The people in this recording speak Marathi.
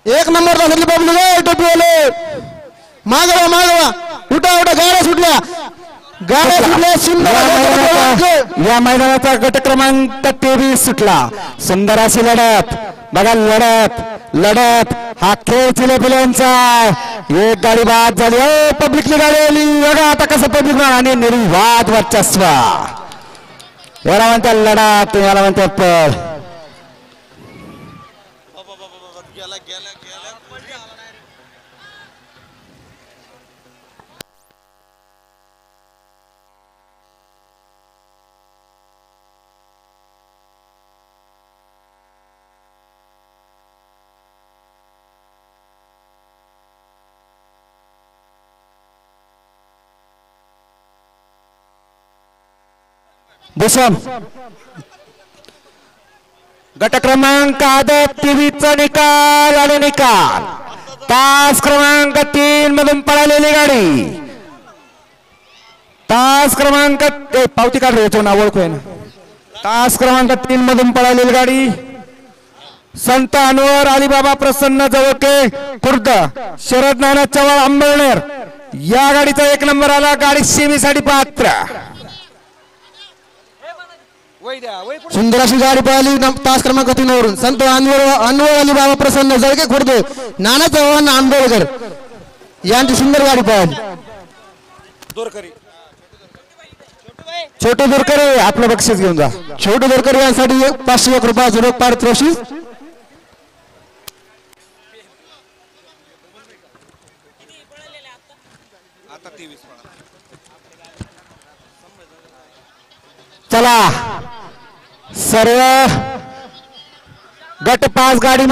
एक नंबर झाली पब्लिक टोपीवाले मागवा मागवा उठा उठा गाड्या सुटल्या या मैदानाचा गट क्रमांक 23 सुटला. सुंदर अशी लढत बघा. लढत हा खेळ चिलेपिल्यांचा. एक गाडी बाद झाली. पब्लिकली गाडी आली बघा. आता कसं पब्लिक आणि निर्वाद वर्चस्व. याला म्हणतात लढत, याला म्हणतात पळ. दिसम गट क्रमांक आदत टीव्हीचा निकाल आणि निकाल. तास क्रमांक 3 मधून पळालेली गाडी. तास क्रमांक पावती काढ याचं नाव ओळखू आहे ना. तास क्रमांक 3 मधून पळालेली गाडी संत अनवर अलीबाबा प्रसन्न जवळके खुर्द शरद नाना चव्हाण अंबळनेर या गाडीचा 1 नंबर आला. गाडी सेमीसाठी पात्र. सुंदर अशी गाडी पळाली तास क्रमांक 3 वरून. संत अनवर अलीबाबा प्रसन्न जळके खुर्द नाना चव्हाण आंबेडकर यांची सुंदर गाडी पळाली. छोटे दोरकरे आपलं बक्षीस घेऊन जा. छोटे दोरकरे यांसाठी 501 रुपयाचं रोख पारितोषिक. चला सर्व गट 5 गाडी